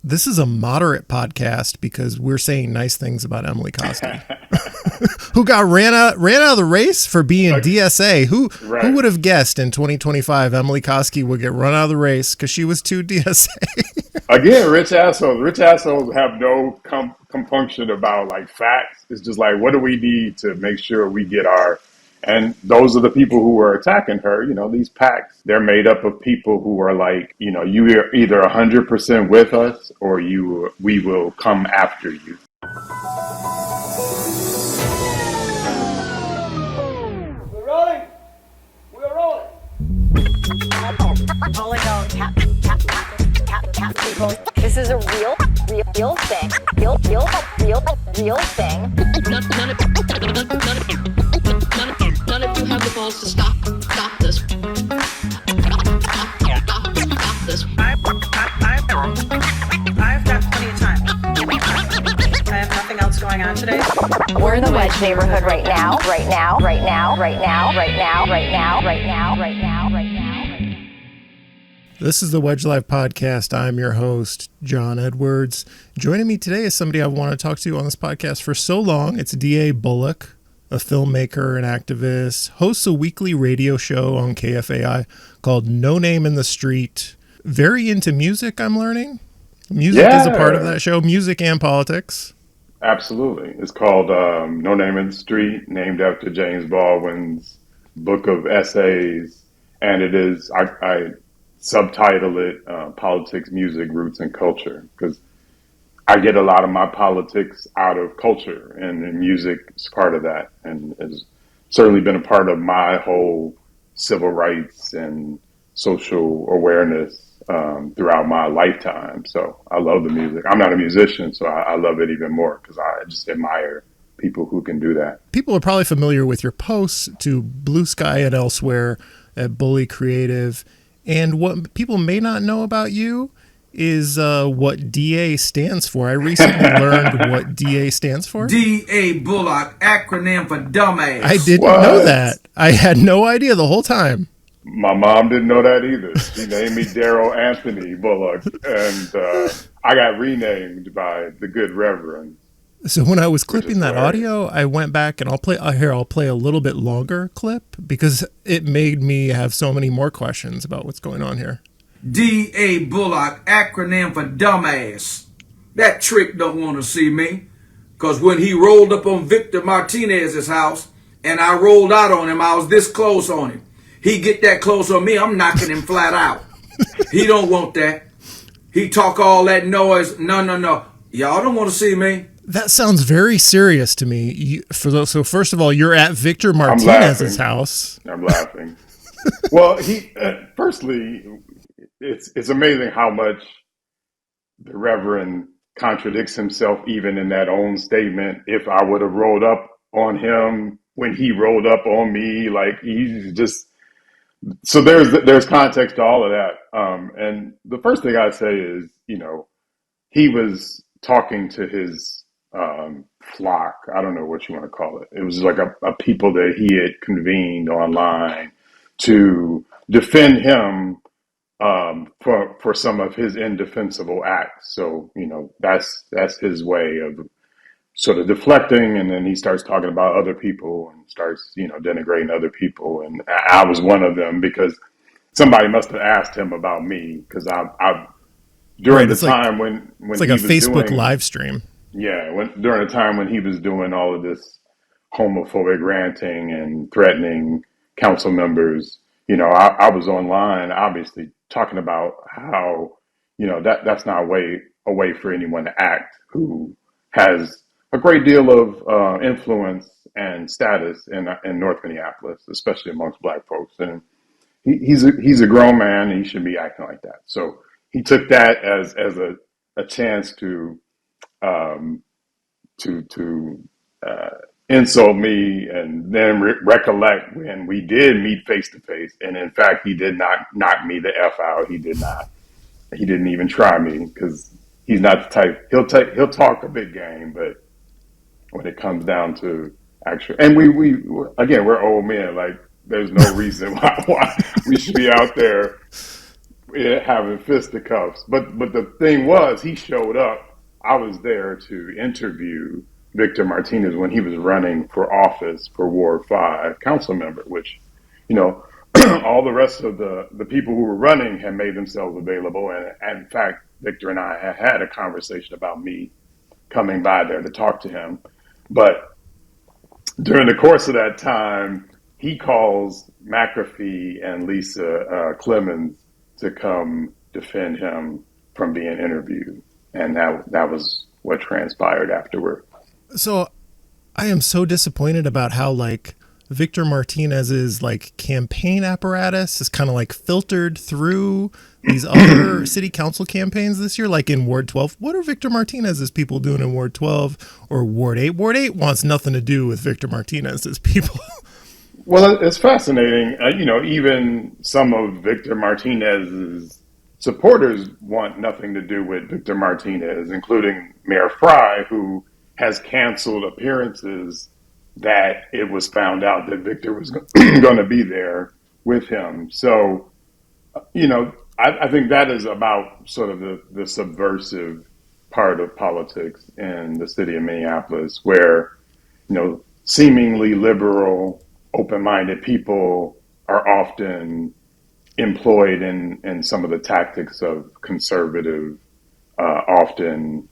This is a moderate podcast because we're saying nice things about Emily Koski, who got ran out of the race for being DSA. Who would have guessed in 2025 Emily Koski would get run out of the race because she was too DSA? Again, rich assholes. Rich assholes have no compunction about like facts. It's just like, what do we need to make sure we get our? And those are the people who were attacking her. You know, these PACs, they're made up of people who are like, you know, you are either 100% with us or we will come after you. We're rolling. We're rolling. This is a real thing. Real thing. None of you have the balls to stop this. Stop this. I've got plenty of time. I have nothing else going on today. We're in the Wedge neighborhood right now. This is the Wedge Live podcast. I'm your host, John Edwards. Joining me today is somebody I've wanted to talk to on this podcast for so long. It's D.A. Bullock, a filmmaker and activist, hosts a weekly radio show on KFAI called No Name in the Street. Very into music, I'm learning. Music is a part of that show, music and politics. Absolutely. It's called No Name in the Street, named after James Baldwin's book of essays. And it is, I subtitle it Politics, Music, Roots, and Culture, because I get a lot of my politics out of culture, and music is part of that, and has certainly been a part of my whole civil rights and social awareness throughout my lifetime. So I love the music. I'm not a musician, so I love it even more because I just admire people who can do that. People are probably familiar with your posts to Blue Sky and elsewhere at Bully Creative. And what people may not know about you is what DA stands for. I recently learned what DA stands for. D.A. Bullock, acronym for dumbass. I didn't know that. I had no idea the whole time. My mom didn't know that either. She named me Daryl Anthony Bullock, and I got renamed by the good Reverend. So when I was clipping that audio, I went back and I'll play a little bit longer clip because it made me have so many more questions about what's going on here. D.A. Bullock, acronym for dumbass. That trick don't want to see me, because when he rolled up on Victor Martinez's house and I rolled out on him, I was this close on him. He get that close on me, I'm knocking him flat out. He don't want that. He talk all that noise. No. Y'all don't want to see me. That sounds very serious to me. So first of all, you're at Victor Martinez's house. I'm laughing. Well, firstly, it's amazing how much the Reverend contradicts himself even in that own statement. If I would have rolled up on him when he rolled up on me, like he's just. So there's context to all of that. And the first thing I say is, you know, he was talking to his flock. I don't know what you want to call it. It was like a people that he had convened online to defend him for some of his indefensible acts. So, you know, that's his way of sort of deflecting, and then he starts talking about other people and starts, you know, denigrating other people. And I was one of them because somebody must have asked him about me, because I during the time when it's like a Facebook live stream. Yeah, during the time when he was doing all of this homophobic ranting and threatening council members, you know, I was online, obviously talking about how, you know, that's not a way for anyone to act who has a great deal of influence and status in North Minneapolis, especially amongst Black folks. And he's a grown man, and he should be acting like that. So he took that as a chance to insult me, and then recollect when we did meet face to face. And in fact, he did not knock me the F out. He did not. He didn't even try me, because he's not the type. He'll talk a big game, but when it comes down to actual, and we're old men. Like, there's no reason why we should be out there having fisticuffs. But the thing was, he showed up. I was there to interview Victor Martinez when he was running for office for Ward 5 council member, which, you know, all the rest of the people who were running had made themselves available. And in fact, Victor and I had a conversation about me coming by there to talk to him. But during the course of that time, he calls McAfee and Lisa Clemens to come defend him from being interviewed. And that was what transpired afterward. So I am so disappointed about how like Victor Martinez's like campaign apparatus is kind of like filtered through these other city council campaigns this year, like in Ward 12. What are Victor Martinez's people doing in Ward 12 or Ward 8? Ward 8 wants nothing to do with Victor Martinez's people. Well, it's fascinating. You know, even some of Victor Martinez's supporters want nothing to do with Victor Martinez, including Mayor Frey, who has canceled appearances that it was found out that Victor was going to be there with him. So, you know, I think that is about sort of the subversive part of politics in the city of Minneapolis, where, you know, seemingly liberal, open-minded people are often employed in some of the tactics of conservative, often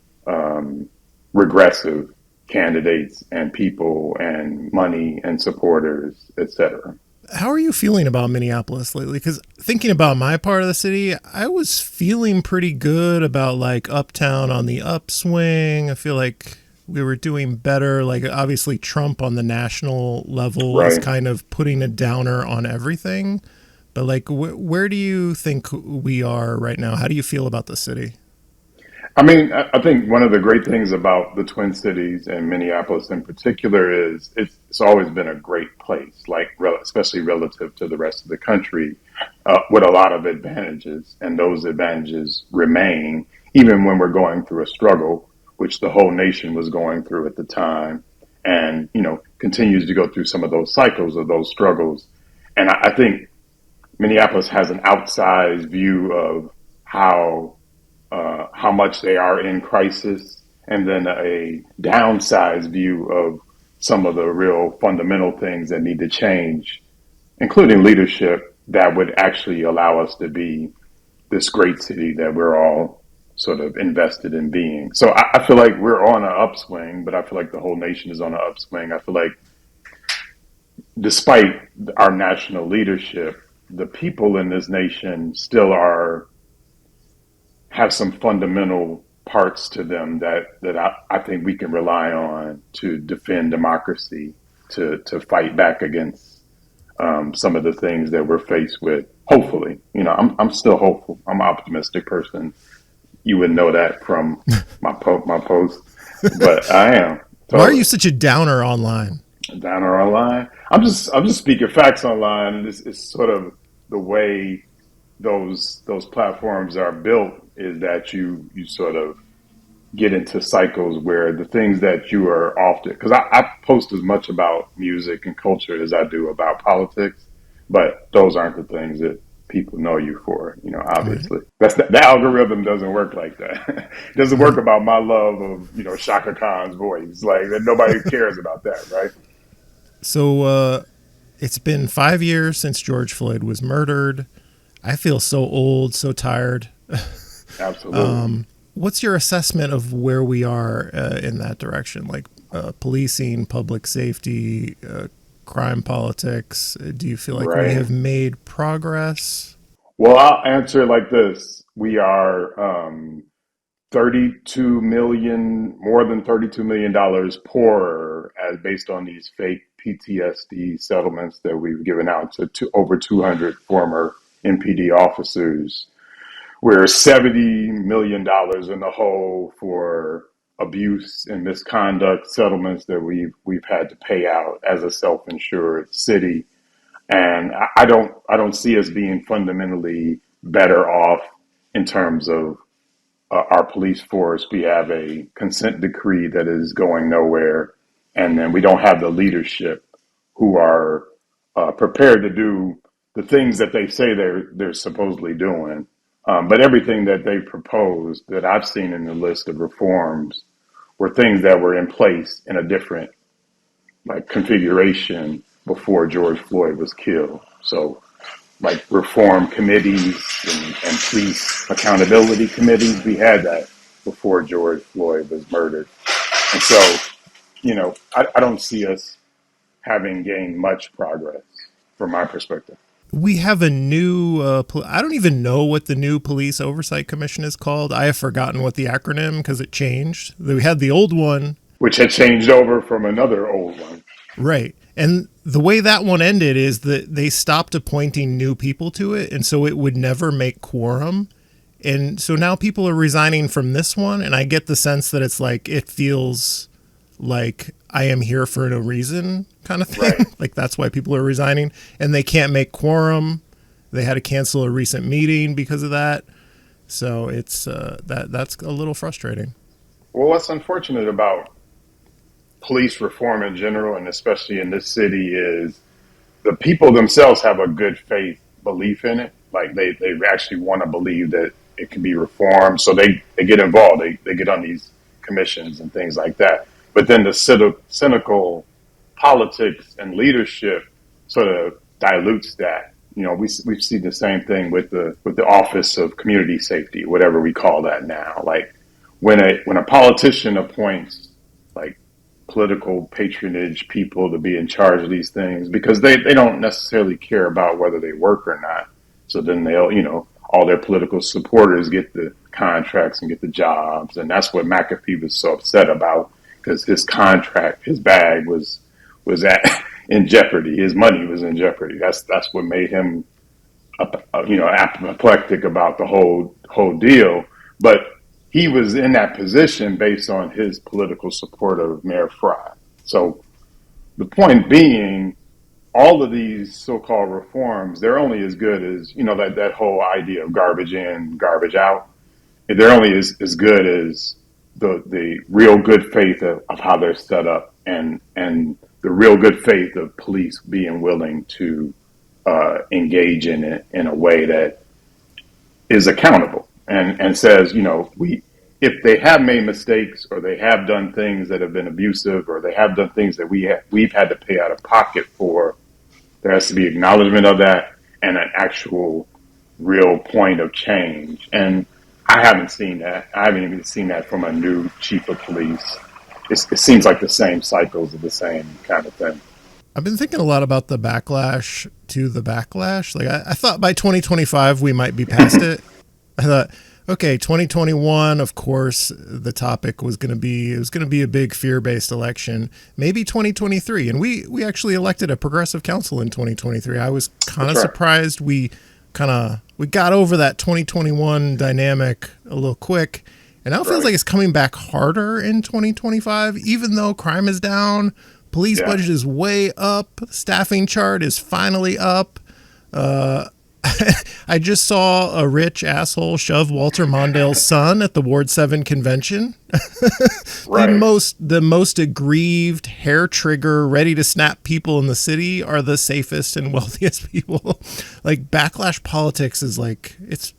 regressive candidates and people and money and supporters, etc. How are you feeling about Minneapolis lately? Because thinking about my part of the city, I was feeling pretty good about like Uptown on the upswing. I feel like we were doing better. Like obviously Trump on the national level is kind of putting a downer on everything. But like, where do you think we are right now? How do you feel about the city? I mean, I think one of the great things about the Twin Cities and Minneapolis in particular is it's always been a great place, like especially relative to the rest of the country, with a lot of advantages. And those advantages remain even when we're going through a struggle, which the whole nation was going through at the time, and, you know, continues to go through some of those cycles of those struggles. And I think Minneapolis has an outsized view of how much they are in crisis, and then a downsized view of some of the real fundamental things that need to change, including leadership that would actually allow us to be this great city that we're all sort of invested in being. So I feel like we're on an upswing, but I feel like the whole nation is on an upswing. I feel like despite our national leadership, the people in this nation still have some fundamental parts to them that I think we can rely on to defend democracy, to fight back against some of the things that we're faced with. Hopefully, you know, I'm still hopeful. I'm an optimistic person. You wouldn't know that from my post, but I am. Why are you such a downer online? Downer online? I'm just speaking facts online, and it's sort of the way those platforms are built, is that you sort of get into cycles where the things that you are often, because I post as much about music and culture as I do about politics, but those aren't the things that people know you for, you know, obviously. Right. The algorithm doesn't work like that. It doesn't work about my love of, you know, Shaka Khan's voice. Like, nobody cares about that, right? So it's been 5 years since George Floyd was murdered. I feel so old, so tired. Absolutely. What's your assessment of where we are in that direction? Like policing, public safety, crime politics? Do you feel like we have made progress? Well, I'll answer it like this. We are 32 million, more than $32 million poorer as based on these fake PTSD settlements that we've given out to over 200 former MPD officers. We're $70 million in the hole for abuse and misconduct settlements that we've had to pay out as a self-insured city. And I don't see us being fundamentally better off in terms of our police force. We have a consent decree that is going nowhere, and then we don't have the leadership who are prepared to do the things that they say they're supposedly doing. But everything that they proposed that I've seen in the list of reforms were things that were in place in a different like configuration before George Floyd was killed. So like reform committees and police accountability committees, we had that before George Floyd was murdered. And so, I don't see us having gained much progress from my perspective. We have a new, I don't even know what the new Police Oversight Commission is called. I have forgotten what the acronym because it changed. We had the old one. Which had changed over from another old one. Right. And the way that one ended is that they stopped appointing new people to it. And so it would never make quorum. And so now people are resigning from this one. And I get the sense that it's like, it feels like I am here for no reason kind of thing. Right. Like that's why people are resigning, and they can't make quorum. They had to cancel a recent meeting because of that. So it's that's a little frustrating. Well, what's unfortunate about police reform in general, and especially in this city, is the people themselves have a good faith belief in it. Like they actually want to believe that it can be reformed. So they get involved. They get on these commissions and things like that. But then the cynical politics and leadership sort of dilutes that. We see the same thing with the Office of Community Safety, whatever we call that now. Like when a politician appoints like political patronage people to be in charge of these things, because they don't necessarily care about whether they work or not. So then they'll, all their political supporters get the contracts and get the jobs. And that's what McAfee was so upset about, because his contract, his bag was in jeopardy. His money was in jeopardy. That's what made him, apoplectic about the whole deal. But he was in that position based on his political support of Mayor Frey. So the point being, all of these so-called reforms, they're only as good as, that whole idea of garbage in, garbage out. They're only as good as the real good faith of how they're set up, and the real good faith of police being willing to engage in it in a way that is accountable and says, if they have made mistakes, or they have done things that have been abusive, or they have done things that we've had to pay out of pocket for, there has to be acknowledgement of that and an actual real point of change. And I haven't seen that. I haven't even seen that from a new chief of police. It seems like the same cycles of the same kind of thing. I've been thinking a lot about the backlash to the backlash. Like I thought by 2025 we might be past it. I thought, okay, 2021, of course, the topic was going to be a big fear-based election. Maybe 2023, and we actually elected a progressive council in 2023. I was kind of surprised we got over that 2021 dynamic a little quick, and now it feels like it's coming back harder in 2025, even though crime is down, police budget is way up, staffing chart is finally up. I just saw a rich asshole shove Walter Mondale's son at the Ward 7 convention. Right. The most aggrieved, hair trigger, ready to snap people in the city are the safest and wealthiest people. Like backlash politics is like it's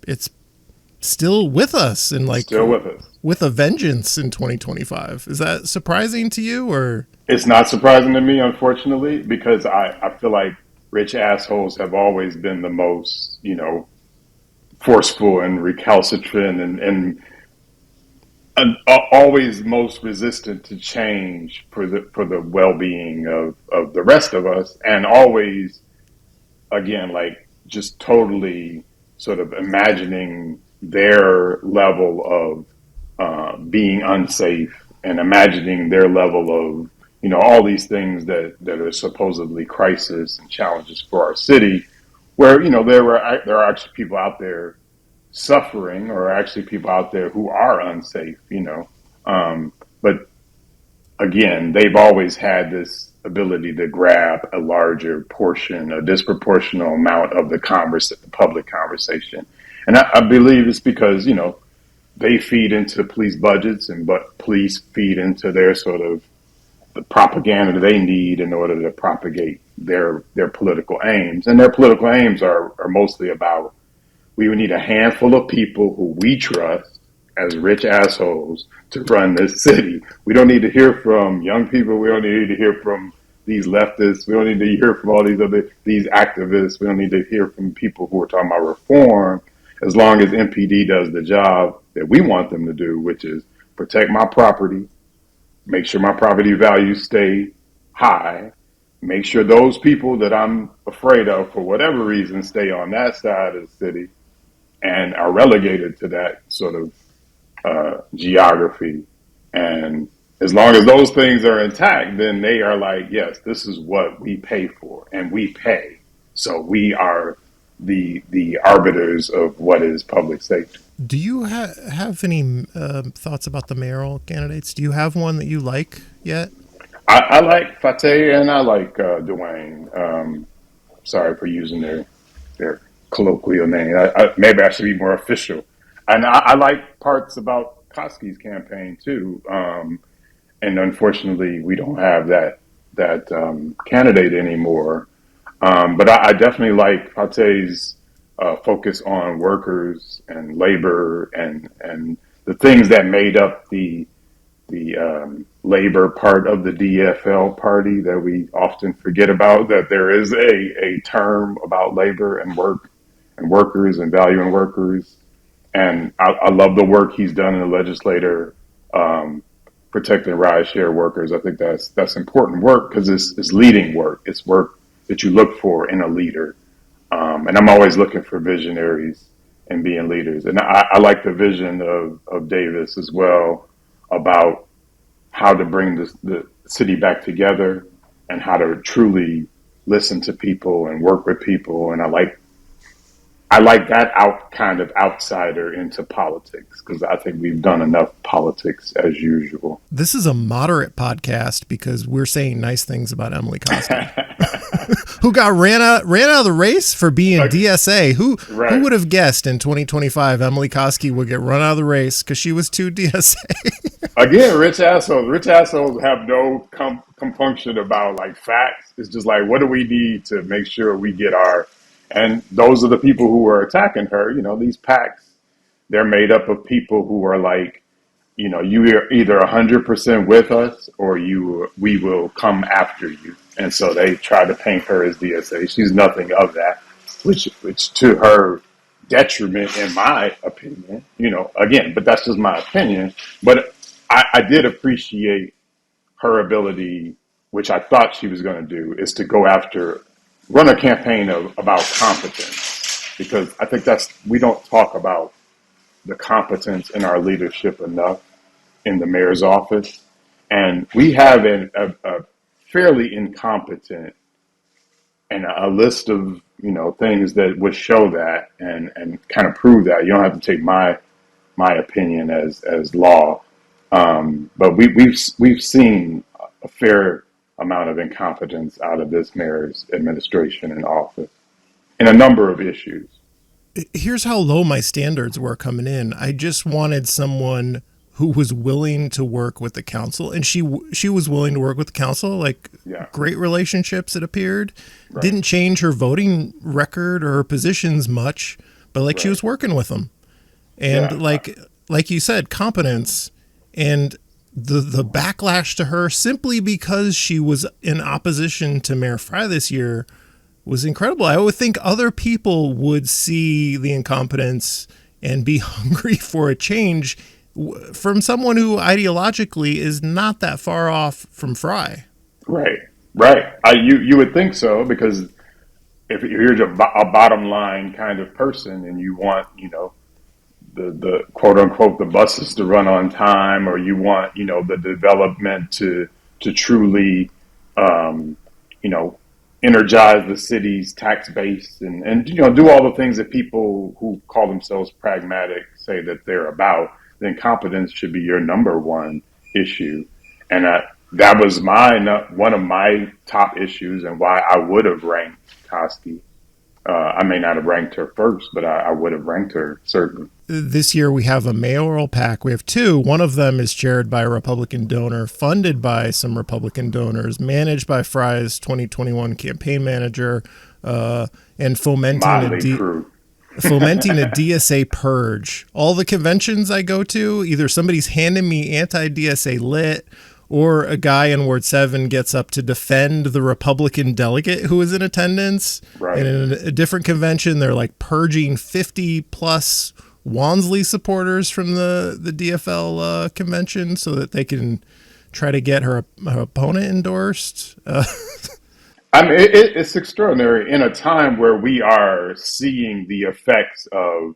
still with us, and like still with us with a vengeance in 2025. Is that surprising to you, or? It's not surprising to me, unfortunately, because I feel like rich assholes have always been the most, forceful and recalcitrant and always most resistant to change for the well-being of the rest of us, and always, again, like just totally sort of imagining their level of being unsafe, and imagining their level of all these things that are supposedly crisis and challenges for our city, where, there are actually people out there suffering, or actually people out there who are unsafe, but again, they've always had this ability to grab a larger portion, a disproportional amount of the public conversation. And I believe it's because, they feed into police budgets, but police feed into their sort of the propaganda they need in order to propagate their political aims. And their political aims are mostly about We would need a handful of people who we trust as rich assholes to run this city. We don't need to hear from young people. We don't need to hear from these leftists. We don't need to hear from all these activists. We don't need to hear from people who are talking about reform, as long as MPD does the job that we want them to do, which is protect my property, make sure my property values stay high, make sure those people that I'm afraid of for whatever reason stay on that side of the city and are relegated to that sort of geography. And as long as those things are intact, then they are like, yes, this is what we pay for, and we pay. So we are the arbiters of what is public safety. Do you have any thoughts about the mayoral candidates? Do you have one that you like yet? I like Fateh and I like DeWayne. Sorry for using their colloquial name. Maybe I should be more official. And I like parts about Koski's campaign too. And unfortunately, we don't have that candidate anymore. But I definitely like Fateh's focus on workers and labor and the things that made up the labor part of the DFL party that we often forget about, that there is a term about labor and work and workers and valuing workers. And I love the work he's done in the legislature, protecting rideshare workers. I think that's important work because it's leading work. It's work that you look for in a leader. And I'm always looking for visionaries and being leaders. And I like the vision of Davis as well about how to bring the city back together and how to truly listen to people and work with people. And I like that kind of outsider into politics, because I think we've done enough politics as usual. This is a moderate podcast because we're saying nice things about Emily Koski, who got ran out of the race for being DSA. Who would have guessed in 2025 Emily Koski would get run out of the race because she was too DSA? Again, rich assholes. Rich assholes have no compunction about like facts. It's just like, what do we need to make sure we get our. And those are the people who are attacking her. You know, these PACs, they're made up of people who are like, you know, you are either 100% with us or we will come after you. And so they try to paint her as DSA. She's nothing of that, which to her detriment, in my opinion, you know, again, but that's just my opinion. But I did appreciate her ability, which I thought she was going to do, is to go after, run a campaign about competence, because I think we don't talk about the competence in our leadership enough in the mayor's office. And we have a fairly incompetent and a list of, you know, things that would show that and kind of prove that. You don't have to take my opinion as law. But we've seen a fair amount of incompetence out of this mayor's administration and office in a number of issues. Here's how low my standards were coming in. I just wanted someone who was willing to work with the council, and she was willing to work with the council. Like, great relationships, it appeared. Right. Didn't change her voting record or her positions much, but like she was working with them, and like you said, competence. And the backlash to her simply because she was in opposition to Mayor Frey this year was incredible. I would think other people would see the incompetence and be hungry for a change from someone who ideologically is not that far off from Frey. Right. You would think so, because if you're a bottom line kind of person and you want, you know, the quote unquote the buses to run on time, or you want, you know, the development to truly you know, energize the city's tax base and you know, do all the things that people who call themselves pragmatic say that they're about, then competence should be your number one issue. And that was one of my top issues, and why I would have ranked Koski. I may not have ranked her first, but I would have ranked her, certainly. This year we have a mayoral PAC. We have two. One of them is chaired by a Republican donor, funded by some Republican donors, managed by Frey's 2021 campaign manager, and fomenting Motley crew. fomenting a DSA purge. All the conventions I go to, either somebody's handing me anti-DSA lit, or a guy in Ward 7 gets up to defend the Republican delegate who was in attendance. Right. And in a different convention, they're like purging 50 plus Wansley supporters from the DFL convention so that they can try to get her opponent endorsed. I mean, it's extraordinary in a time where we are seeing the effects of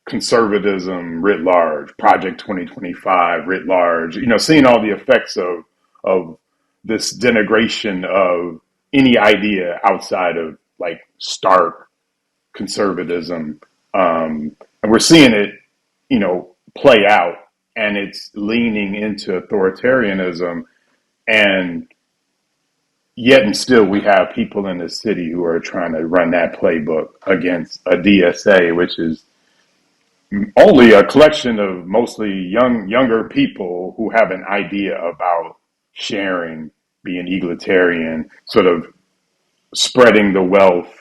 conservatism writ large, Project 2025 writ large, seeing all the effects of this denigration of any idea outside of like stark conservatism. And we're seeing it, play out, and it's leaning into authoritarianism. And yet and still we have people in the city who are trying to run that playbook against a DSA, which is only a collection of mostly younger people who have an idea about sharing, being egalitarian, sort of spreading the wealth.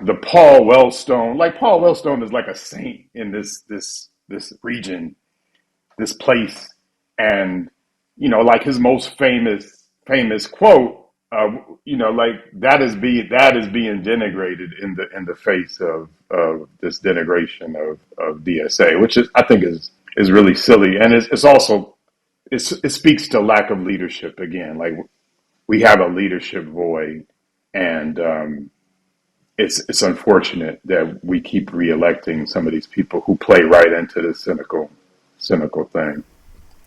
The Paul Wellstone is like a saint in this region, this place, and like his most famous quote. Like that is being denigrated in the face of this denigration of DSA, which I think is really silly, and it's also it speaks to lack of leadership again. Like we have a leadership void, and it's unfortunate that we keep reelecting some of these people who play right into this cynical thing.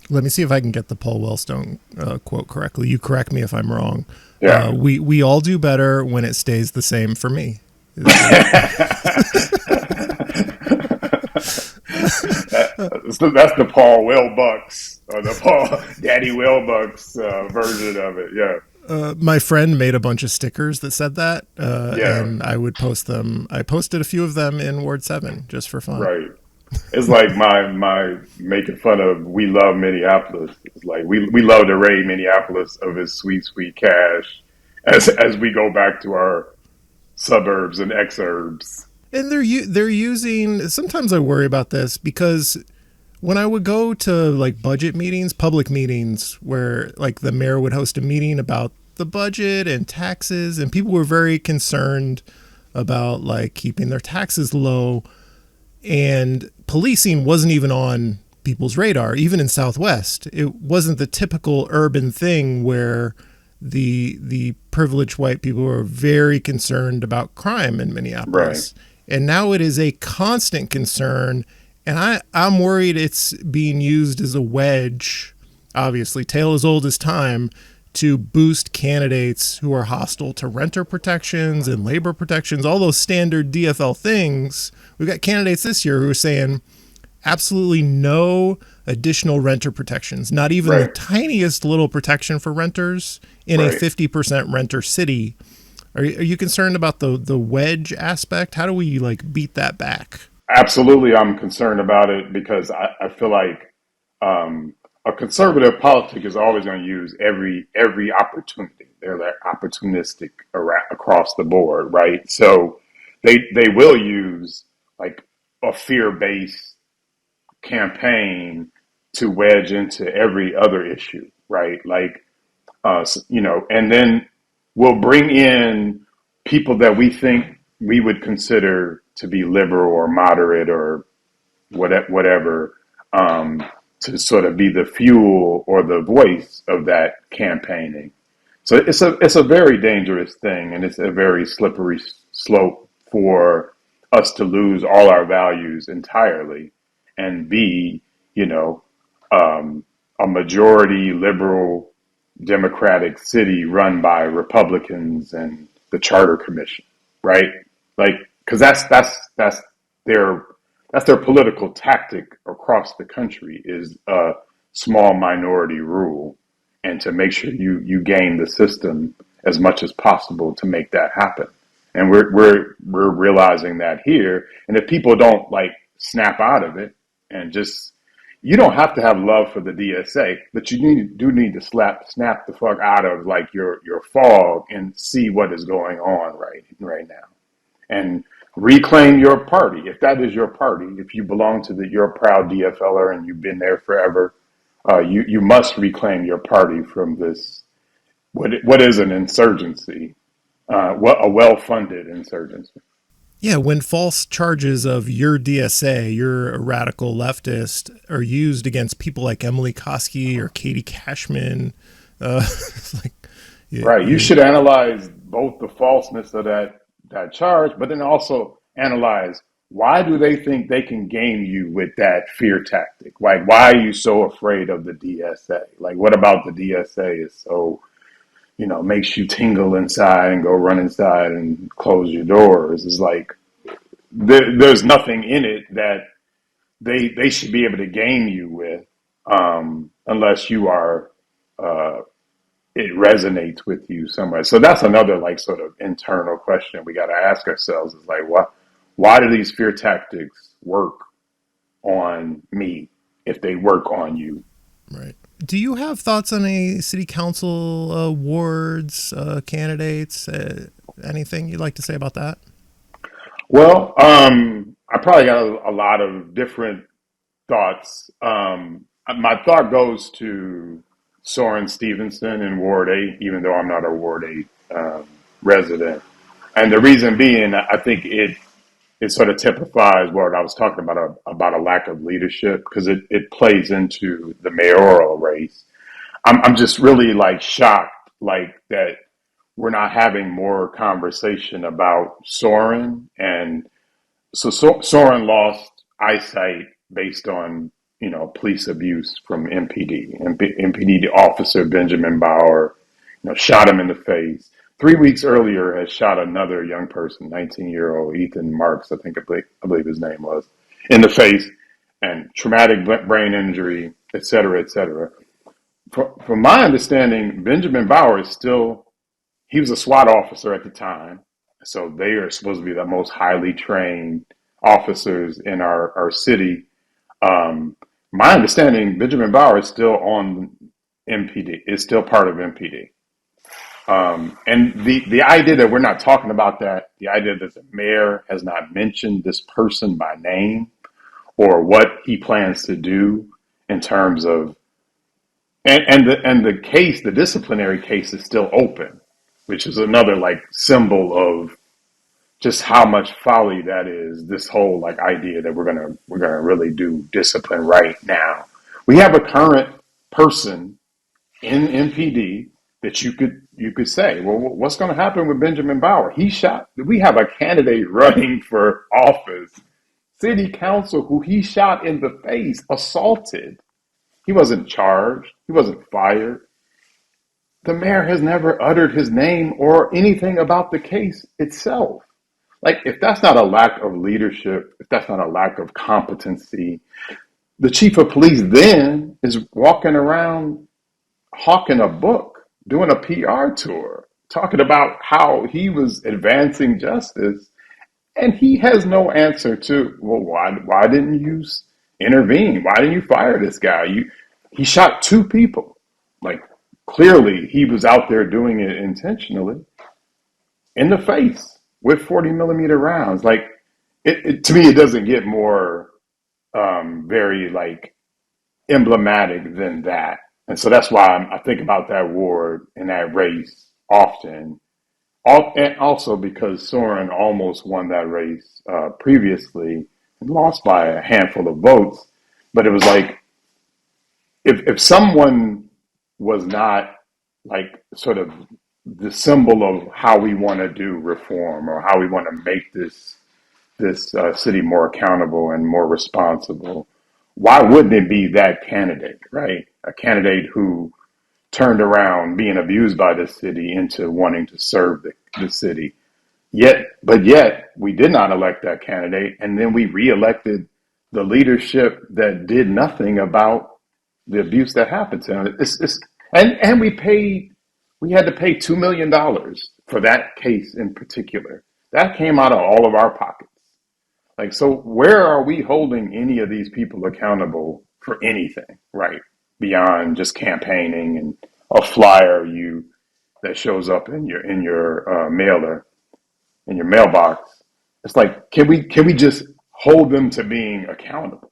Let me see if I can get the Paul Wellstone quote correctly. You correct me if I'm wrong. Yeah. We all do better when it stays the same for me. That's the Paul Wellbucks, or the Paul Daddy Wellbucks version of it. Yeah. My friend made a bunch of stickers that said that, Yeah. and I would post them. I posted a few of them in Ward 7 just for fun. Right. It's like my making fun of We Love Minneapolis. It's like we love to raid Minneapolis of its sweet cash as we go back to our suburbs and exurbs. And they're using. Sometimes I worry about this because when I would go to like budget meetings, public meetings, where like the mayor would host a meeting about the budget and taxes, and people were very concerned about like keeping their taxes low. And policing wasn't even on people's radar, even in Southwest. It wasn't the typical urban thing where the privileged white people were very concerned about crime in Minneapolis. Right. And now it is a constant concern. And I'm worried it's being used as a wedge, obviously, tale as old as time, to boost candidates who are hostile to renter protections and labor protections, all those standard DFL things. We've got candidates this year who are saying absolutely no additional renter protections, not even the tiniest little protection for renters in a 50% renter city. Are you concerned about the wedge aspect? How do we like beat that back? Absolutely, I'm concerned about it because I feel like a conservative politic is always going to use every opportunity. They're like opportunistic across the board, right? So they will use like a fear-based campaign to wedge into every other issue, right? Like, and then we'll bring in people that we think we would consider to be liberal or moderate or whatever, to sort of be the fuel or the voice of that campaigning. So it's a very dangerous thing, and it's a very slippery slope for us to lose all our values entirely and be, a majority liberal democratic city run by Republicans and the Charter Commission, right? Like, because that's their political tactic across the country is a small minority rule, and to make sure you gain the system as much as possible to make that happen. And we're realizing that here. And if people don't like snap out of it and just, you don't have to have love for the DSA, but you do need to snap the fuck out of like your fog and see what is going on right now. And reclaim your party. If that is your party, if you belong to you're a proud DFLer and you've been there forever, you must reclaim your party from this. What is an insurgency? What a well-funded insurgency. Yeah, when false charges of you're DSA, you're a radical leftist, are used against people like Emily Koski or Katie Cashman, it's like, Right. You should analyze both the falseness of that charge, but then also analyze why do they think they can game you with that fear tactic? Like, why are you so afraid of the DSA? Like, what about the DSA is so, makes you tingle inside and go run inside and close your doors? It's like there's nothing in it that they should be able to game you with, unless you are. It resonates with you somewhere. So that's another like sort of internal question we got to ask ourselves is like, why do these fear tactics work on me if they work on you? Right. Do you have thoughts on any city council awards, candidates, anything you'd like to say about that? Well, I probably got a lot of different thoughts. My thought goes to Soren Stevenson in Ward 8, even though I'm not a Ward 8 resident. And the reason being, I think it sort of typifies what I was talking about a lack of leadership, because it plays into the mayoral race. I'm just really like shocked like that we're not having more conversation about Soren. And so Soren lost eyesight based on police abuse from MPD. MPD officer Benjamin Bauer, shot him in the face. 3 weeks earlier, had shot another young person, 19-year-old Ethan Marks, I believe his name was, in the face, and traumatic brain injury, et cetera, et cetera. From my understanding, Benjamin Bauer he was a SWAT officer at the time, so they are supposed to be the most highly trained officers in our city. My understanding, Benjamin Bauer is still on MPD, is still part of MPD. And the idea that we're not talking about that, the idea that the mayor has not mentioned this person by name or what he plans to do in terms of, and the case, the disciplinary case is still open, which is another like symbol of just how much folly that is. This whole like idea that we're gonna really do discipline right now. We have a current person in MPD that you could say, well, what's going to happen with Benjamin Bauer? He shot. We have a candidate running for office, city council, who he shot in the face, assaulted. He wasn't charged. He wasn't fired. The mayor has never uttered his name or anything about the case itself. Like, if that's not a lack of leadership, if that's not a lack of competency, the chief of police then is walking around hawking a book, doing a PR tour, talking about how he was advancing justice. And he has no answer to, well, why didn't you intervene? Why didn't you fire this guy? He shot two people. Like, clearly he was out there doing it intentionally in the face with 40 millimeter rounds. Like, to me, it doesn't get more very like emblematic than that. And so that's why I think about that ward and that race often. And also because Soren almost won that race previously and lost by a handful of votes. But it was like, if someone was not like sort of the symbol of how we want to do reform or how we want to make this city more accountable and more responsible, why wouldn't it be that candidate, right? A candidate who turned around being abused by the city into wanting to serve the city. Yet we did not elect that candidate, and then we reelected the leadership that did nothing about the abuse that happened to him. And we had to pay $2 million for that case in particular. That came out of all of our pockets. Like, so where are we holding any of these people accountable for anything, right? Beyond just campaigning and a flyer that shows up in your mailer, in your mailbox. it's like, can we just hold them to being accountable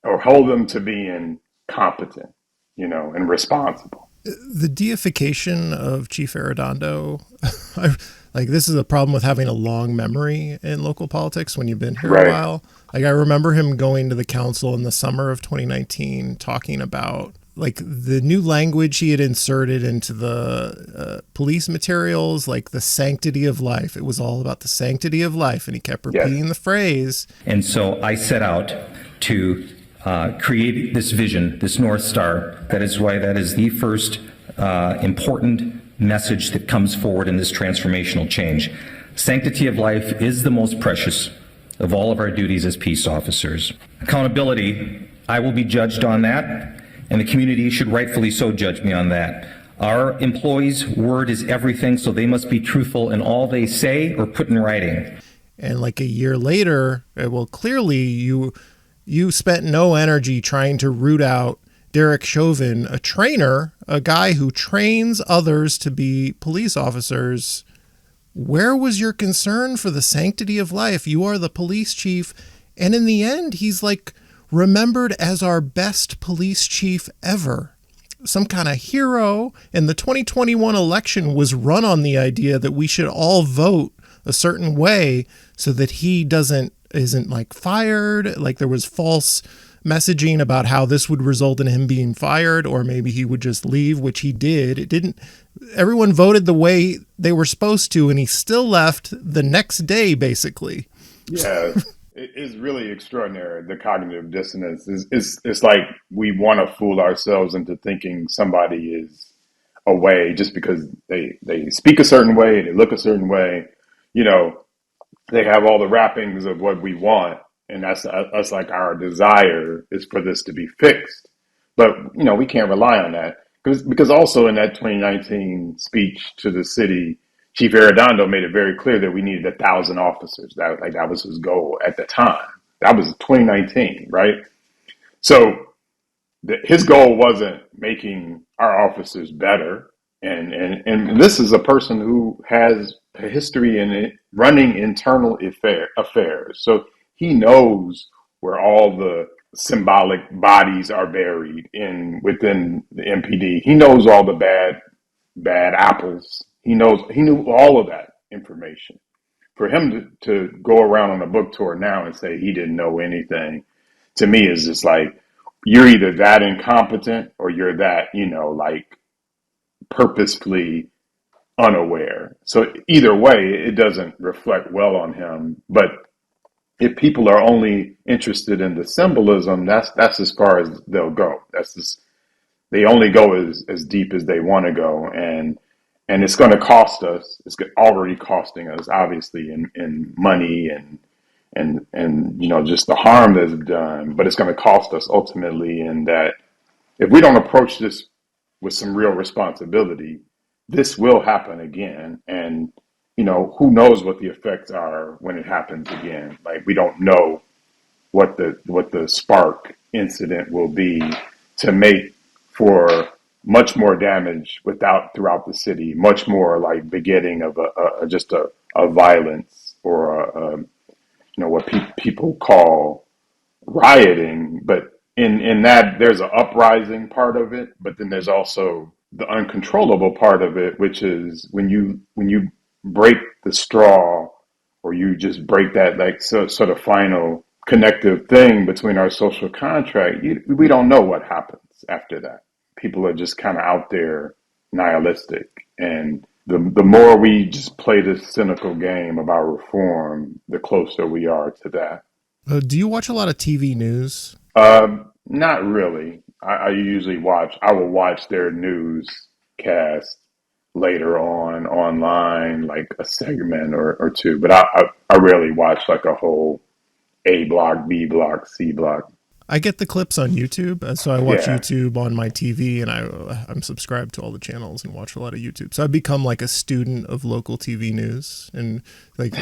or hold them to being competent, and responsible? The deification of Chief Arradondo, this is a problem with having a long memory in local politics when you've been here Right. a while. Like, I remember him going to the council in the summer of 2019 talking about like the new language he had inserted into the police materials, like the sanctity of life. It was all about the sanctity of life. And he kept repeating the phrase. And so I set out to create this vision, this North Star. That is why that is the first important message that comes forward in this transformational change. Sanctity of life is the most precious of all of our duties as peace officers. Accountability, I will be judged on that, and the community should rightfully so judge me on that. Our employees' word is everything, so they must be truthful in all they say or put in writing. And like a year later, well, clearly you spent no energy trying to root out Derek Chauvin, a trainer, a guy who trains others to be police officers. Where was your concern for the sanctity of life? You are the police chief. And in the end, he's like remembered as our best police chief ever. Some kind of hero. And the 2021 election was run on the idea that we should all vote a certain way so that he isn't like fired. Like there was false messaging about how this would result in him being fired, or maybe he would just leave, which he did. It didn't. Everyone voted the way they were supposed to, and he still left the next day, basically. Yeah, it is really extraordinary. The cognitive dissonance it's like we want to fool ourselves into thinking somebody is away just because they speak a certain way, they look a certain way. They have all the wrappings of what we want. And that's like our desire is for this to be fixed. But, we can't rely on that because also in that 2019 speech to the city, Chief Arradondo made it very clear that we needed 1,000 officers. That was his goal at the time. That was 2019, right? So his goal wasn't making our officers better. And this is a person who has a history in running internal affairs. So he knows where all the symbolic bodies are buried within the MPD. He knows all the bad apples. He knew all of that information. For him to go around on a book tour now and say he didn't know anything, to me is just like, you're either that incompetent or you're that, like purposefully unaware. So either way, it doesn't reflect well on him. But if people are only interested in the symbolism, that's as far as they'll go. They only go as deep as they want to go, and it's going to cost us. It's already costing us, obviously, in money and just the harm that's done. But it's going to cost us ultimately in that if we don't approach this with some real responsibility, this will happen again. And who knows what the effects are when it happens again. Like, we don't know what the spark incident will be to make for much more damage throughout the city, much more like begetting of a violence or what people call rioting. But in that, there's an uprising part of it, but then there's also the uncontrollable part of it, which is when you break the straw, or you just break that sort of final connective thing between our social contract. We don't know what happens after that. People are just kind of out there nihilistic, and the more we just play this cynical game about reform, the closer we are to that. Do you watch a lot of TV news? Not really. I usually I will watch their newscast later on online, like a segment or two, but I rarely watch like a whole A block, B block, C block. I get the clips on YouTube, so I watch YouTube on my TV, and I'm subscribed to all the channels and watch a lot of YouTube. So I've become like a student of local TV news, and like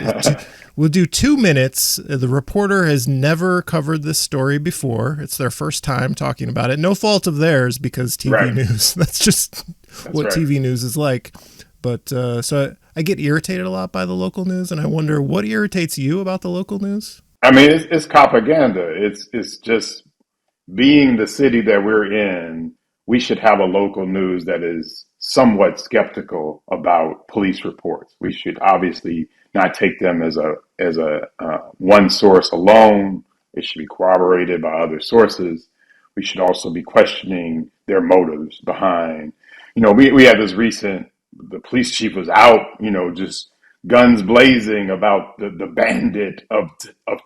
we'll do 2 minutes. The reporter has never covered this story before. It's their first time talking about it. No fault of theirs, because TV news, that's what TV news is like. But so I get irritated a lot by the local news, and I wonder what irritates you about the local news? I mean, it's propaganda. It's just being the city that we're in, we should have a local news that is somewhat skeptical about police reports. We should obviously not take them as a one source alone. It should be corroborated by other sources. We should also be questioning their motives behind. We had this the police chief was out, just guns blazing about the bandit of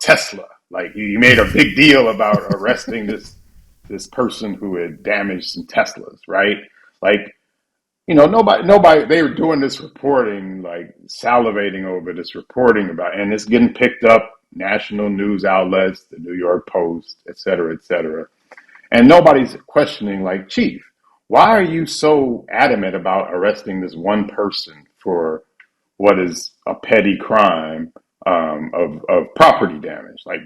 Tesla. Like he made a big deal about arresting this person who had damaged some Teslas, right? Like, nobody, they were doing this reporting, like salivating over this reporting about, and it's getting picked up, national news outlets, the New York Post, et cetera, et cetera. And nobody's questioning, like, Chief, why are you so adamant about arresting this one person for what is a petty crime of property damage? Like,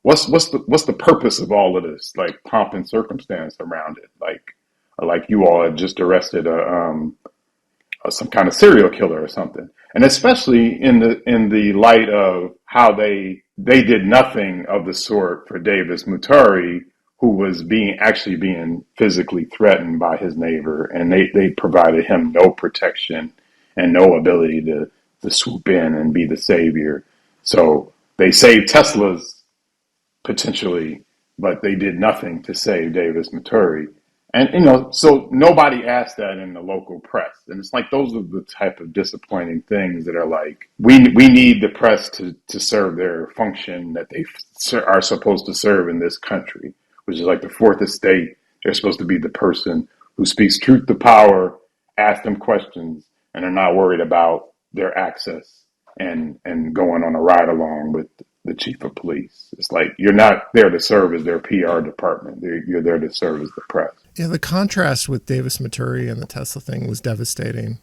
what's the purpose of all of this, like, pomp and circumstance around it? Like you all had just arrested some kind of serial killer or something, and especially in the light of how they did nothing of the sort for Davis Mutari, who was actually being physically threatened by his neighbor, and they provided him no protection and no ability to swoop in and be the savior. So they saved Teslas potentially, but they did nothing to save Davis Mutari. And, so nobody asked that in the local press. And it's like, those are the type of disappointing things that are like, we need the press to serve their function that they are supposed to serve in this country, which is like the fourth estate. They're supposed to be the person who speaks truth to power, ask them questions, and are not worried about their access and going on a ride along with the chief of police. It's like, you're not there to serve as their PR department. You're there to serve as the press. Yeah, the contrast with Davis Muturi and the Tesla thing was devastating.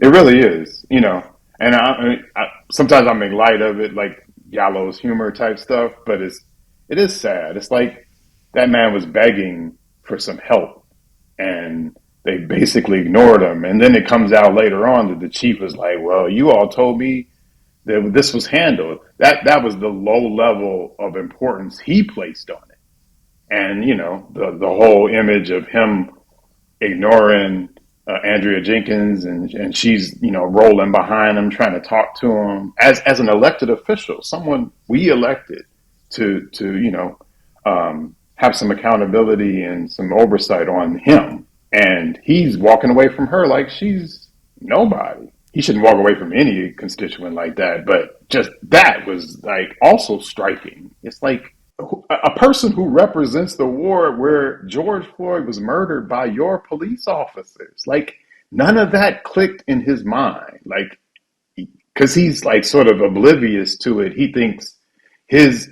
It really is, and I sometimes I make light of it, like gallows humor type stuff, but it is sad. It's like that man was begging for some help and they basically ignored him. And then it comes out later on that the chief was like, well, you all told me that this was handled. That was the low level of importance he placed on it. And, the whole image of him ignoring Andrea Jenkins and she's, rolling behind him, trying to talk to him as an elected official, someone we elected to have some accountability and some oversight on him. And he's walking away from her like she's nobody. He shouldn't walk away from any constituent like that, but just that was like also striking. It's like a person who represents the ward where George Floyd was murdered by your police officers. Like, none of that clicked in his mind. Like, because he's like sort of oblivious to it. He thinks his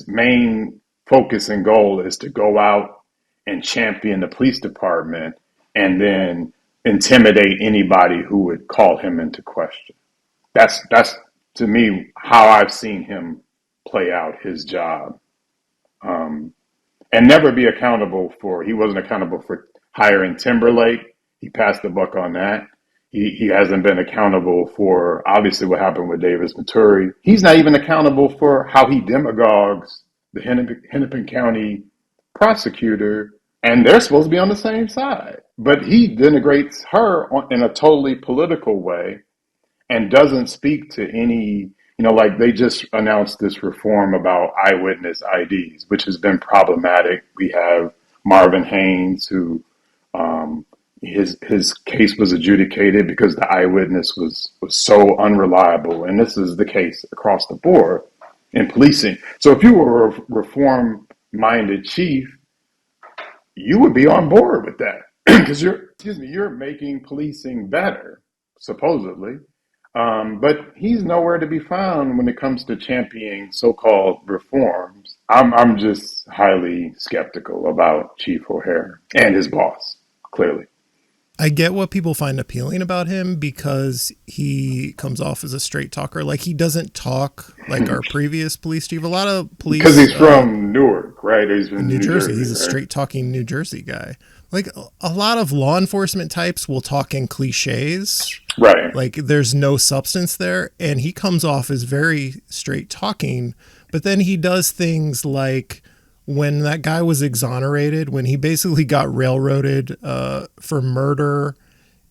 main focus and goal is to go out and champion the police department and then intimidate anybody who would call him into question. That's to me how I've seen him play out his job, and never be accountable for. He wasn't accountable for hiring Timberlake. He passed the buck on that. He hasn't been accountable for obviously what happened with Davis Muturi. He's not even accountable for how he demagogues the Hennepin County prosecutor, and they're supposed to be on the same side. But he denigrates her in a totally political way and doesn't speak to any, like they just announced this reform about eyewitness IDs, which has been problematic. We have Marvin Haynes, who his case was adjudicated because the eyewitness was so unreliable. And this is the case across the board in policing. So if you were a reform-minded chief, you would be on board with that because you're making policing better, supposedly. But he's nowhere to be found when it comes to championing so-called reforms. I'm just highly skeptical about Chief O'Hare and his boss, clearly. I get what people find appealing about him because he comes off as a straight talker. Like, he doesn't talk like our previous police chief. A lot of police... Because he's from Newark, right? He's from New Jersey. He's a right? straight talking New Jersey guy. Like a lot of law enforcement types will talk in cliches. Right. Like there's no substance there. And he comes off as very straight talking, but then he does things like when that guy was exonerated, when he basically got railroaded for murder,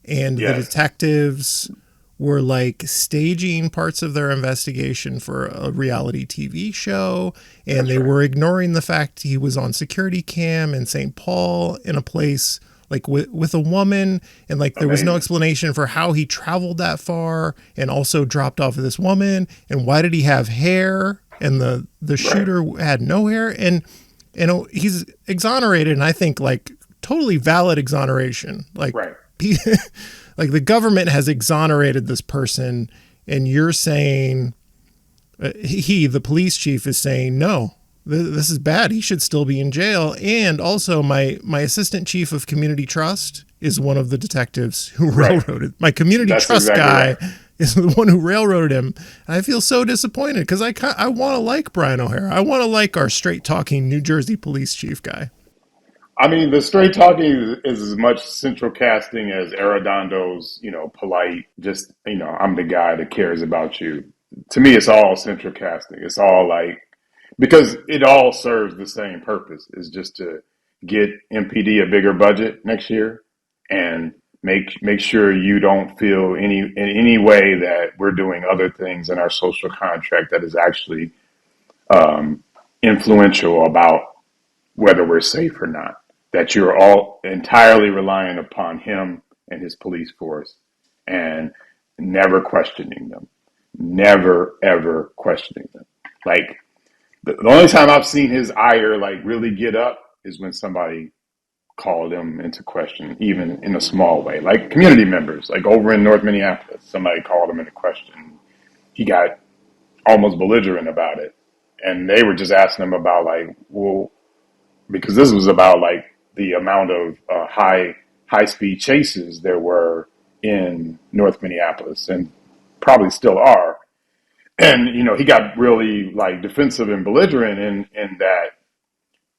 and the detectives were like staging parts of their investigation for a reality TV show. And they were ignoring the fact he was on security cam in St. Paul in a place like with a woman. And like, there was no explanation for how he traveled that far and also dropped off of this woman. And why did he have hair? And the shooter had no hair. And, you know, he's exonerated. And I think like totally valid exoneration. Like, like the government has exonerated this person, and you're saying the police chief is saying, no, this is bad. He should still be in jail. And also my assistant chief of community trust is one of the detectives who railroaded my community trust guy is the one who railroaded him. And I feel so disappointed because I want to like Brian O'Hara. I want to like our straight talking New Jersey police chief guy. I mean, the straight talking is as much central casting as Arradondo's, polite, just, I'm the guy that cares about you. To me, it's all central casting. It's all like, because it all serves the same purpose, is just to get MPD a bigger budget next year and make sure you don't feel in any way that we're doing other things in our social contract that is actually influential about whether we're safe or not. That you're all entirely relying upon him and his police force and never questioning them. Never, ever questioning them. Like, the only time I've seen his ire, like, really get up is when somebody called him into question, even in a small way. Like, community members, like over in North Minneapolis, somebody called him into question. He got almost belligerent about it. And they were just asking him about, like, well, because this was about, like, the amount of high-speed chases there were in North Minneapolis, and probably still are. And, he got really, like, defensive and belligerent in that,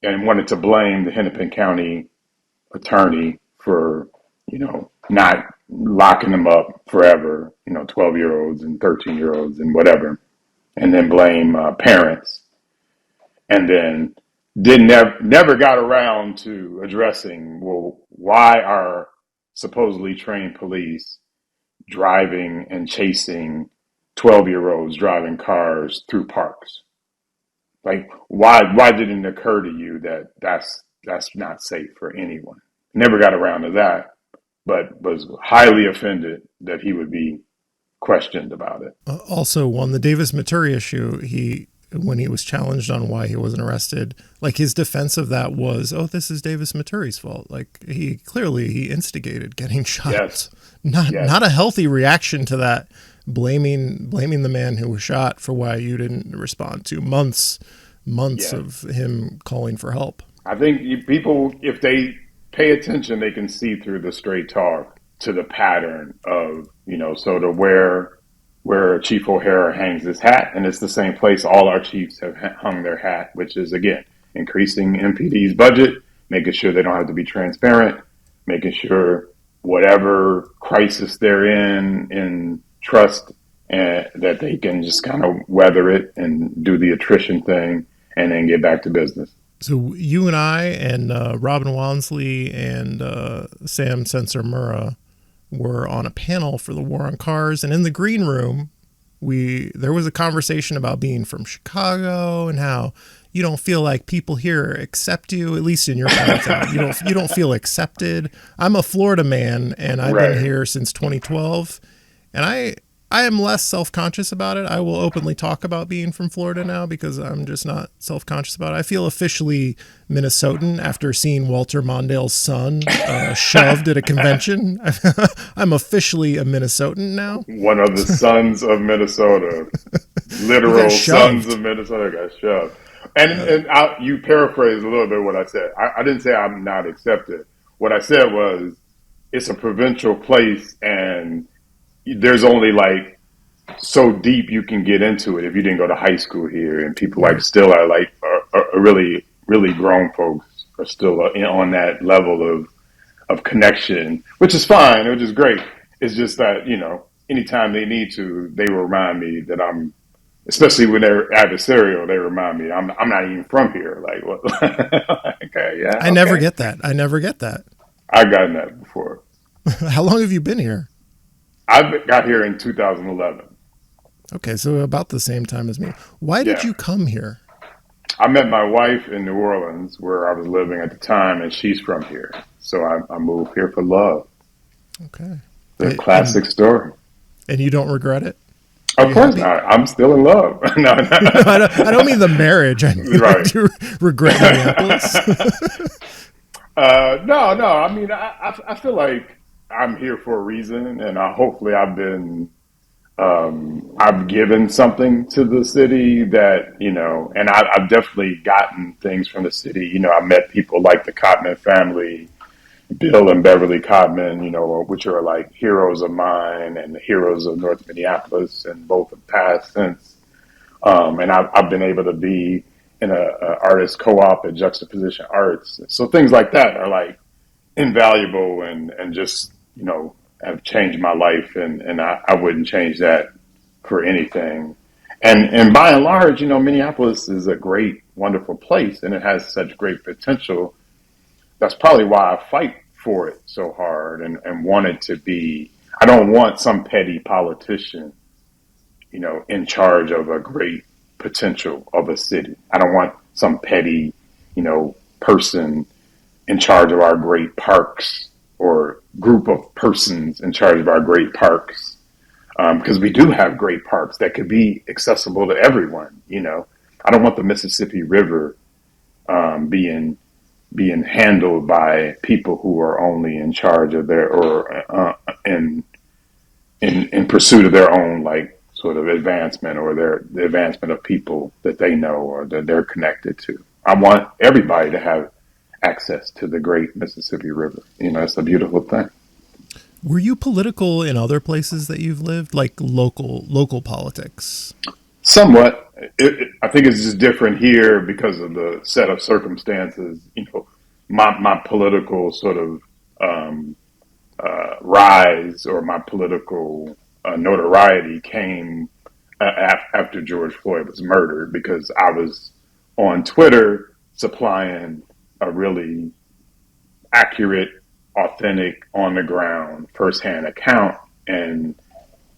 and wanted to blame the Hennepin County attorney for, not locking them up forever, 12-year-olds and 13-year-olds and whatever, and then blame parents. And then never got around to addressing, well, why are supposedly trained police driving and chasing 12-year-olds driving cars through parks? Like, why didn't it occur to you that that's not safe for anyone? Never got around to that, but was highly offended that he would be questioned about it. Also, on the Davis Maturi issue, when he was challenged on why he wasn't arrested, like his defense of that was, oh, this is Davis Maturi's fault. Like he instigated getting shot. Not a healthy reaction to that, blaming the man who was shot for why you didn't respond to months of him calling for help. I think people, if they pay attention, they can see through the straight talk to the pattern of, sort of where Chief O'Hara hangs his hat, and it's the same place all our chiefs have hung their hat, which is, again, increasing MPD's budget, making sure they don't have to be transparent, making sure whatever crisis they're in trust, and that they can just kind of weather it and do the attrition thing and then get back to business. So you and I and Robin Walmsley and Sam Sensor-Murrah were on a panel for the War on Cars, and in the green room, there was a conversation about being from Chicago and how you don't feel like people here accept you, at least in your part of town. You don't feel accepted. I'm a Florida man, and I've been here since 2012, and I am less self-conscious about it. I will openly talk about being from Florida now because I'm just not self-conscious about it. I feel officially Minnesotan after seeing Walter Mondale's son shoved at a convention. I'm officially a Minnesotan now. One of the sons of Minnesota, literal sons of Minnesota got shoved. And you paraphrased a little bit what I said. I didn't say I'm not accepted. What I said was it's a provincial place and there's only like so deep you can get into it if you didn't go to high school here, and people like still are really, really grown folks are still on that level of connection, which is fine, which is great. It's just that, anytime they need to, they remind me that I'm, especially when they're adversarial, they remind me I'm not even from here. Like, what? Okay, yeah. I never get that. I've gotten that before. How long have you been here? I got here in 2011. Okay, so about the same time as me. Why did you come here? I met my wife in New Orleans, where I was living at the time, and she's from here. So I moved here for love. Okay. The classic story. And you don't regret it? Of course not. I'm still in love. No, I don't mean the marriage. I mean, right. Do you regret Minneapolis? No. I mean, I feel like I'm here for a reason, and hopefully I've given something to the city that, and I've definitely gotten things from the city. I met people like the Cotman family, Bill and Beverly Cotman, which are like heroes of mine and the heroes of North Minneapolis, and both have passed since. And I've been able to be in a artist co-op at Juxtaposition Arts. So things like that are like invaluable and just, have changed my life, and I wouldn't change that for anything. And by and large, Minneapolis is a great, wonderful place, and it has such great potential. That's probably why I fight for it so hard and want it to be. I don't want some petty politician, in charge of a great potential of a city. I don't want some petty, person in charge of our great parks, or group of persons in charge of our great parks. Because we do have great parks that could be accessible to everyone. I don't want the Mississippi River being handled by people who are only in charge of their, or in pursuit of their own, like, sort of advancement, or the advancement of people that they know or that they're connected to. I want everybody to have access to the great Mississippi River. It's a beautiful thing. Were you political in other places that you've lived, like local politics? Somewhat. I think it's just different here because of the set of circumstances. My political sort of rise, or my political notoriety came after George Floyd was murdered, because I was on Twitter supplying a really accurate, authentic, on the ground, firsthand account, and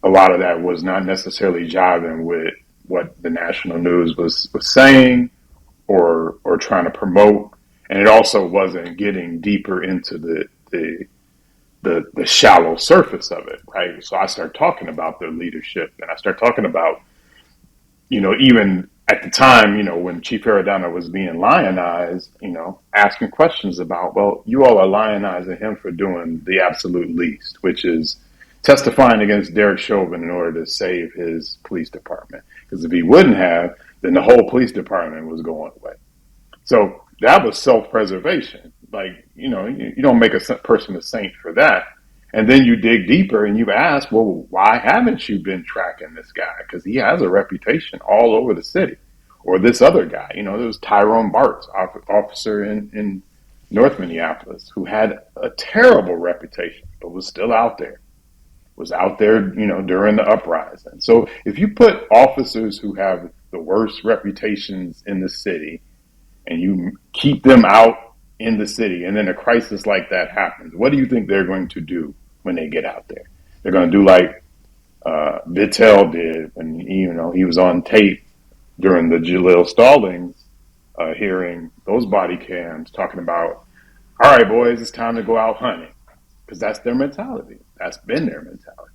a lot of that was not necessarily jiving with what the national news was saying or trying to promote, and it also wasn't getting deeper into the shallow surface of it, right? So I started talking about their leadership, and I started talking about, even at the time, when Chief Arradondo was being lionized, asking questions about, well, you all are lionizing him for doing the absolute least, which is testifying against Derek Chauvin in order to save his police department. Because if he wouldn't have, then the whole police department was going away. So that was self-preservation. Like, you don't make a person a saint for that. And then you dig deeper and you ask, well, why haven't you been tracking this guy? Because he has a reputation all over the city. Or this other guy, there was Tyrone Bartz, officer in North Minneapolis, who had a terrible reputation, but was still out there. Was out there, during the uprising. So if you put officers who have the worst reputations in the city, and you keep them out in the city, and then a crisis like that happens, what do you think they're going to do when they get out there? They're going to do like Vittel did when he was on tape during the Jaleel Stallings hearing, those body cams talking about, all right, boys, it's time to go out hunting, because that's their mentality. That's been their mentality.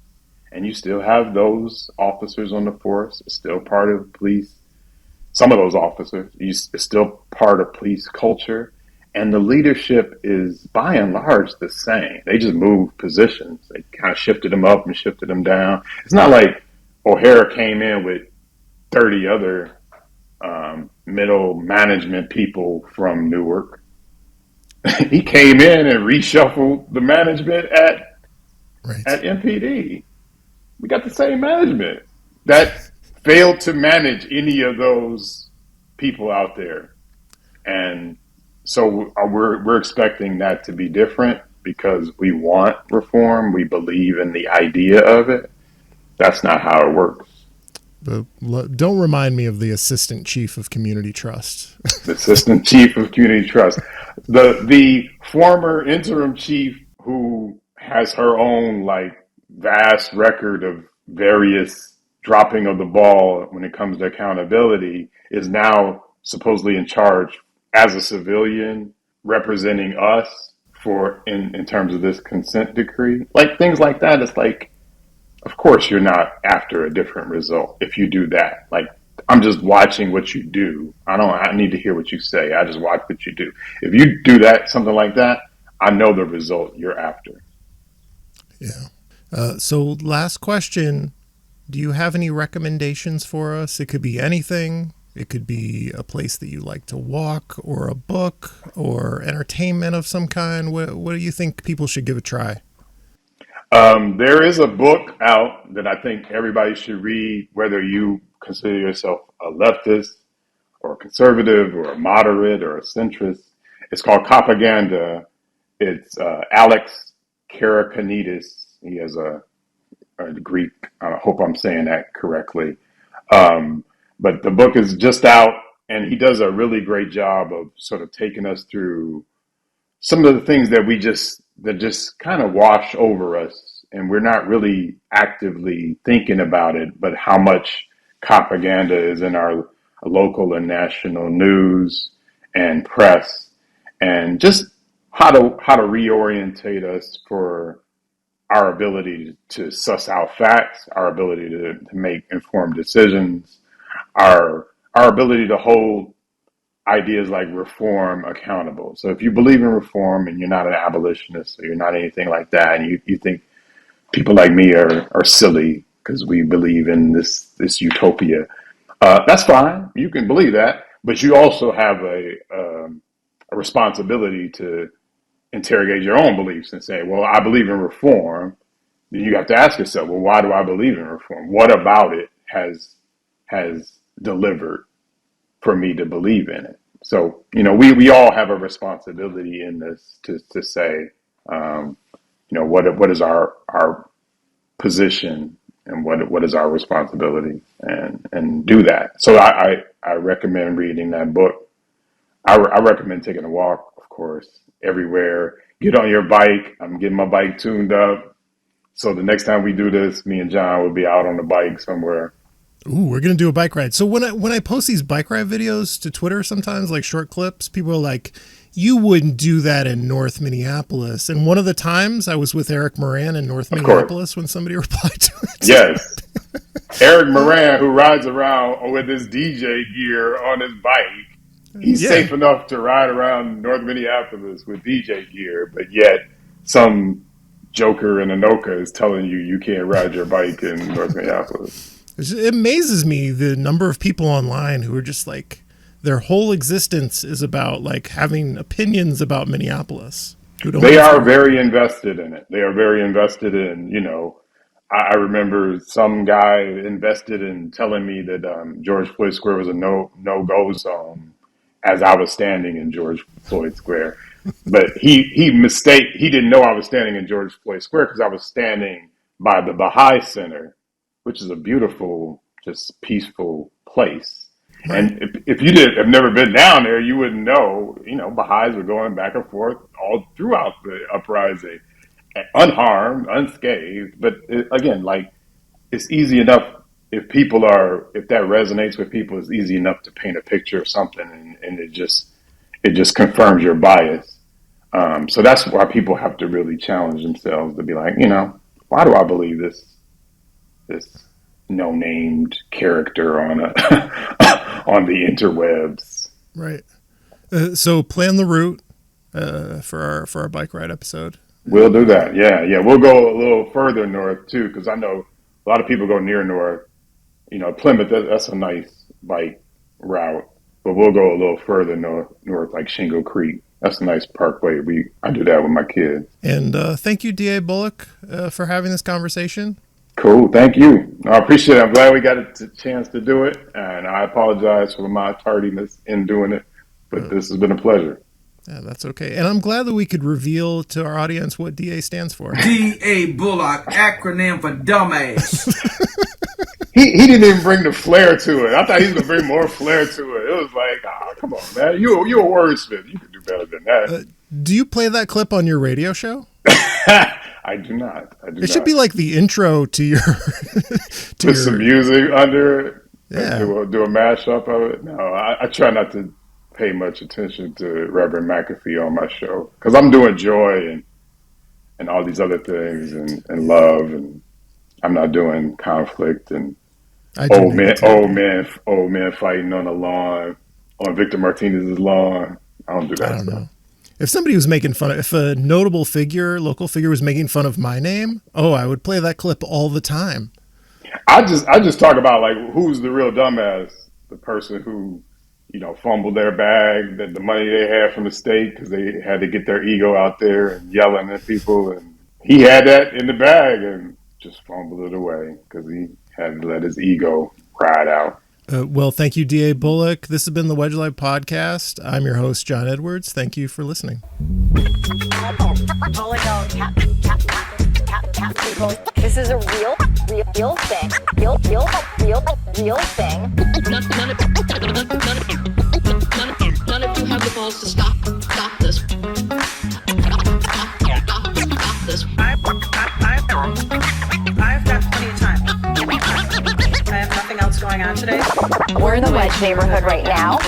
And you still have those officers on the force, it's still part of police. Some of those officers, it's still part of police culture. And the leadership is, by and large, the same. They just moved positions. They kind of shifted them up and shifted them down. It's not like O'Hara came in with 30 other middle management people from Newark. He came in and reshuffled the management at MPD. We got the same management that failed to manage any of those people out there. And so we're expecting that to be different. because we want reform, we believe in the idea of it. That's not how it works. But don't remind me of the assistant chief of community trust. The assistant chief of community trust. The former interim chief who has her own like vast record of various dropping of the ball when it comes to accountability is now supposedly in charge as a civilian representing us for in terms of this consent decree. Like things like that, it's like, of course you're not after a different result if you do that. Like, I'm just watching what you do. I need to hear what you say. I just watch what you do. If you do that, something like that, I know the result you're after. Yeah. So last question, do you have any recommendations for us? It could be anything. It could be a place that you like to walk, or a book, or entertainment of some kind. What do you think people should give a try? There is a book out that I think everybody should read, whether you consider yourself a leftist or a conservative or a moderate or a centrist. It's called Propaganda. It's Alex Karakanidis. He has a Greek. I hope I'm saying that correctly. But the book is just out, and he does a really great job of sort of taking us through some of the things that just kind of wash over us, and we're not really actively thinking about it, but how much propaganda is in our local and national news and press, and just how to reorientate us for our ability to suss out facts, our ability to make informed decisions, our ability to hold ideas like reform accountable. So if you believe in reform and you're not an abolitionist or you're not anything like that, and you think people like me are silly because we believe in this utopia, that's fine. You can believe that, but you also have a responsibility to interrogate your own beliefs and say, well, I believe in reform. Then you have to ask yourself, well, why do I believe in reform? What about it has delivered for me to believe in it? So, we all have a responsibility in this to say, what is our position and what is our responsibility, and do that. So I recommend reading that book. I recommend taking a walk, of course, everywhere. Get on your bike. I'm getting my bike tuned up. So the next time we do this, me and John will be out on the bike somewhere. Ooh, we're going to do a bike ride. So when I post these bike ride videos to Twitter sometimes, like short clips, people are like, you wouldn't do that in North Minneapolis. And one of the times I was with Eric Moran in North Minneapolis when somebody replied to it. Yes. Eric Moran, who rides around with his DJ gear on his bike. He's safe enough to ride around North Minneapolis with DJ gear, but yet some joker in Anoka is telling you can't ride your bike in North Minneapolis. It amazes me the number of people online who are just like, their whole existence is about like having opinions about Minneapolis. They are very invested in it. They are very invested in, I remember some guy invested in telling me that George Floyd Square was a no-go zone as I was standing in George Floyd Square. But he didn't know I was standing in George Floyd Square because I was standing by the Baha'i Center, which is a beautiful, just peaceful place. Right. And if you have never been down there, you wouldn't know, Baha'is were going back and forth all throughout the uprising, unharmed, unscathed. But again, like, it's easy enough if that resonates with people, it's easy enough to paint a picture of something, and it just confirms your bias. So that's why people have to really challenge themselves to be like, why do I believe this no-named character on on the interwebs? Right. So plan the route for our bike ride episode. We'll do that. Yeah. We'll go a little further north too, because I know a lot of people go near north. Plymouth, that's a nice bike route, but we'll go a little further north, like Shingle Creek. That's a nice parkway. I do that with my kids. And thank you, D.A. Bullock, for having this conversation. Cool. Thank you. I appreciate it. I'm glad we got a chance to do it, and I apologize for my tardiness in doing it, but this has been a pleasure. Yeah, that's okay. And I'm glad that we could reveal to our audience what DA stands for. D.A. Bullock, acronym for dumbass. He didn't even bring the flair to it. I thought he was going to bring more flair to it. It was like, come on, man. You a wordsmith. You can do better than that. Do you play that clip on your radio show? I do not. It should be like the intro to your... Put some music under it. Yeah. Do a mashup of it. No, I try not to pay much attention to Reverend McAfee on my show because I'm doing joy and all these other things and love, and I'm not doing conflict and old men fighting on the lawn, on Victor Martinez's lawn. I don't do that. I don't know. If somebody was making fun of, if a notable figure, local figure was making fun of my name, I would play that clip all the time. I just talk about like who's the real dumbass, the person who, fumbled their bag, that the money they had from the state because they had to get their ego out there and yelling at people, and he had that in the bag and just fumbled it away because he had to let his ego ride out. Well, thank you, D.A. Bullock. This has been the Wedge Live podcast. I'm your host, John Edwards. Thank you for listening. This is a real thing. Real thing. None of you have the balls to stop this. Stop this. I've got plenty of time. I have nothing else going on today. We're in the Wedge neighborhood right now.